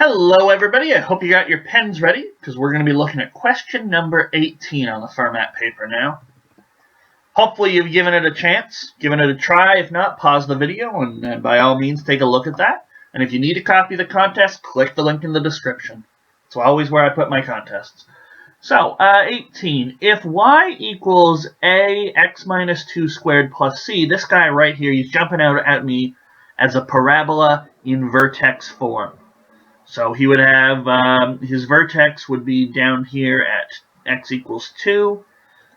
Hello everybody, I hope you got your pens ready, because we're going to be looking at question number 18 on the Fermat paper now. Hopefully you've given it a chance, given it a try. If not, pause the video and by all means take a look at that. And if you need a copy of the contest, click the link in the description. It's always where I put my contests. So, 18. If y equals ax minus 2 squared plus c, this guy right here, he's jumping out at me as a parabola in vertex form. So he would have, his vertex would be down here at x equals 2,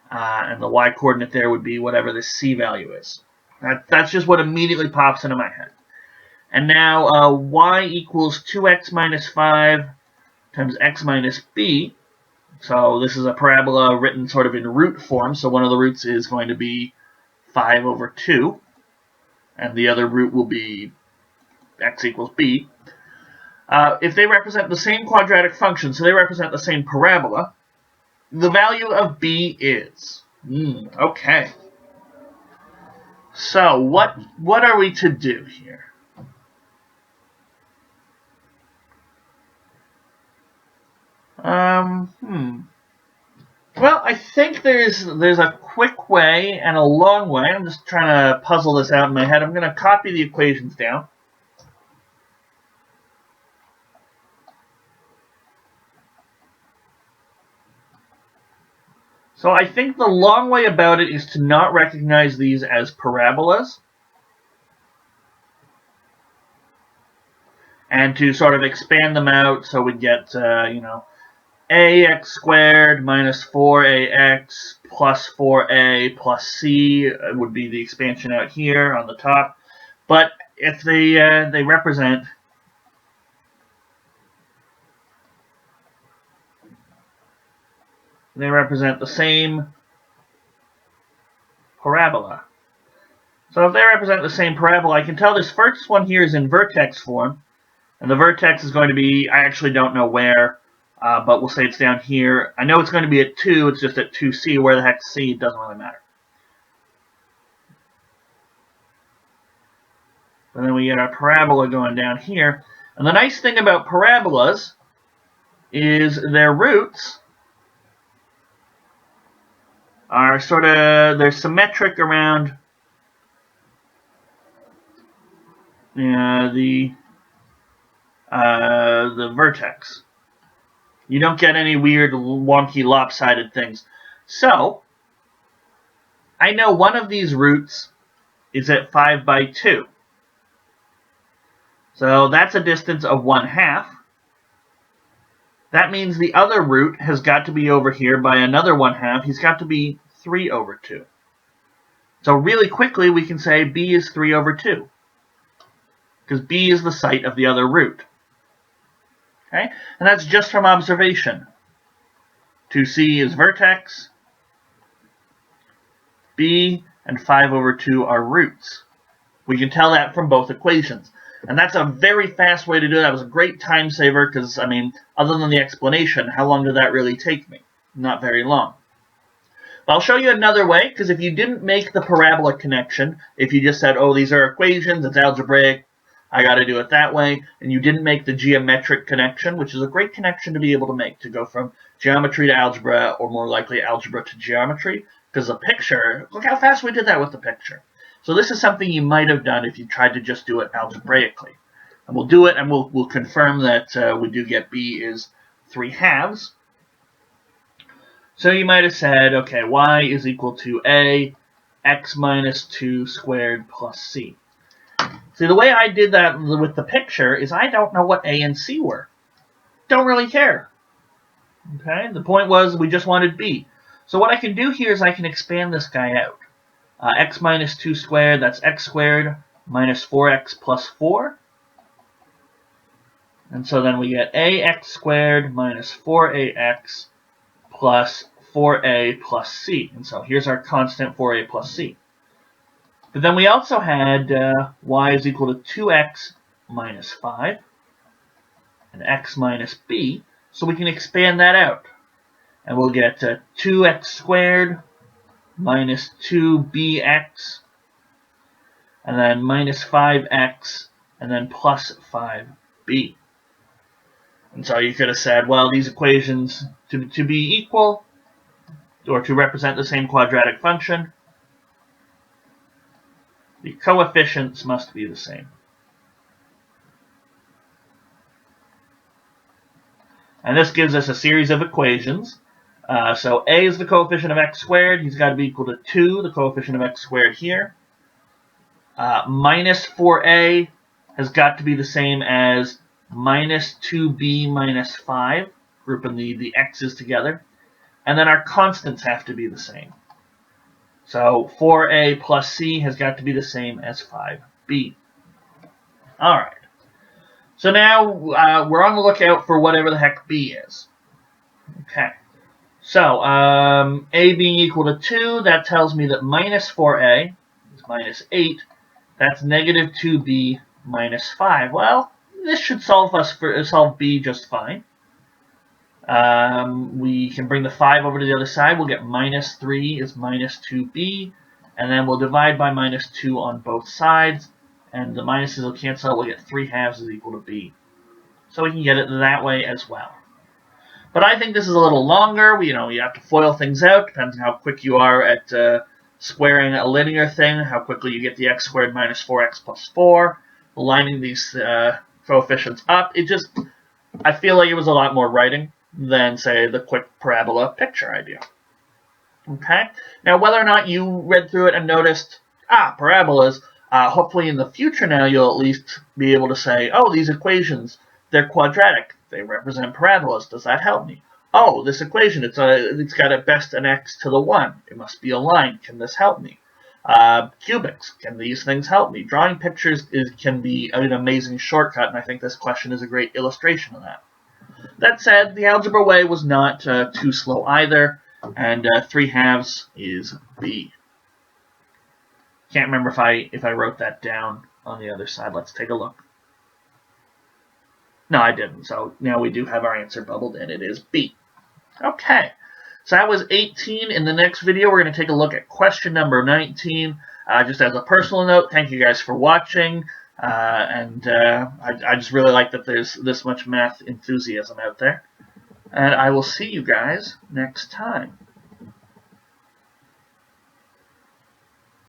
and the y-coordinate there would be whatever the c value is. That's just what immediately pops into my head. And now y equals 2x minus 5 times x minus b. So this is a parabola written sort of in root form, so one of the roots is going to be 5 over 2, and the other root will be x equals b. If they represent the same quadratic function, so they represent the same parabola, the value of b is. Okay. So what are we to do here? Well, I think there's a quick way and a long way. I'm just trying to puzzle this out in my head. I'm going to copy the equations down. So I think the long way about it is to not recognize these as parabolas and to sort of expand them out so we get, ax squared minus 4ax plus 4a plus c would be the expansion out here on the top. But if they represent the same parabola. So if they represent the same parabola, I can tell this first one here is in vertex form. And the vertex is going to be, I actually don't know where, but we'll say it's down here. I know it's going to be at 2, it's just at 2c. Where the heck's c? It doesn't really matter. And then we get our parabola going down here. And the nice thing about parabolas is their roots are they're symmetric around the vertex. You don't get any weird, wonky, lopsided things. So, I know one of these roots is at 5 by 2. So that's a distance of 1/2. That means the other root has got to be over here by another 1/2. He's got to be 3 over 2. So really quickly we can say b is 3 over 2. Because b is the site of the other root. Okay? And that's just from observation. 2c is vertex. b and 5 over 2 are roots. We can tell that from both equations. And that's a very fast way to do it. That was a great time saver because, I mean, other than the explanation, how long did that really take me? Not very long. But I'll show you another way, because if you didn't make the parabola connection, if you just said, oh, these are equations, it's algebraic, I got to do it that way, and you didn't make the geometric connection, which is a great connection to be able to make, to go from geometry to algebra, or more likely algebra to geometry, because the picture, look how fast we did that with the picture. So this is something you might have done if you tried to just do it algebraically. And we'll do it, and we'll confirm that we do get b is 3/2. So you might have said, okay, y is equal to a x minus 2 squared plus c. See, the way I did that with the picture is I don't know what a and c were. Don't really care. Okay, the point was we just wanted b. So what I can do here is I can expand this guy out. X minus 2 squared, that's x squared, minus 4x plus 4. And so then we get ax squared minus 4ax plus 4a plus c. And so here's our constant 4a plus c. But then we also had y is equal to 2x minus 5 and x minus b. So we can expand that out. And we'll get 2x squared minus 2bx, and then minus 5x, and then plus 5b. And so you could have said, well, these equations, to be equal, or to represent the same quadratic function, the coefficients must be the same. And this gives us a series of equations. So a is the coefficient of x squared. He's got to be equal to 2, the coefficient of x squared here. Minus 4a has got to be the same as minus 2b minus 5, grouping the x's together. And then our constants have to be the same. So 4a plus c has got to be the same as 5b. All right. So now we're on the lookout for whatever the heck b is. Okay. So a being equal to 2, that tells me that minus 4a is minus 8. That's negative 2b minus 5. Well, this should solve b just fine. We can bring the 5 over to the other side. We'll get minus 3 is minus 2b. And then we'll divide by minus 2 on both sides. And the minuses will cancel out. We'll get 3 halves is equal to b. So we can get it that way as well. But I think this is a little longer. You have to FOIL things out. Depends on how quick you are at squaring a linear thing, how quickly you get the x squared minus 4x plus 4. Lining these coefficients up. I feel like it was a lot more writing than, say, the quick parabola picture idea. Okay? Now, whether or not you read through it and noticed, parabolas, hopefully in the future now you'll at least be able to say, oh, these equations, they're quadratic. They represent parabolas. Does that help me? Oh, this equation, it's got at best an x to the 1. It must be a line. Can this help me? Cubics, can these things help me? Drawing pictures can be an amazing shortcut, and I think this question is a great illustration of that. That said, the algebra way was not too slow either, and 3 halves is b. Can't remember if I wrote that down on the other side. Let's take a look. No, I didn't. So now we do have our answer bubbled in. It is B. Okay. So that was 18. In the next video, we're going to take a look at question number 19. Just as a personal note, thank you guys for watching. I just really like that there's this much math enthusiasm out there. And I will see you guys next time.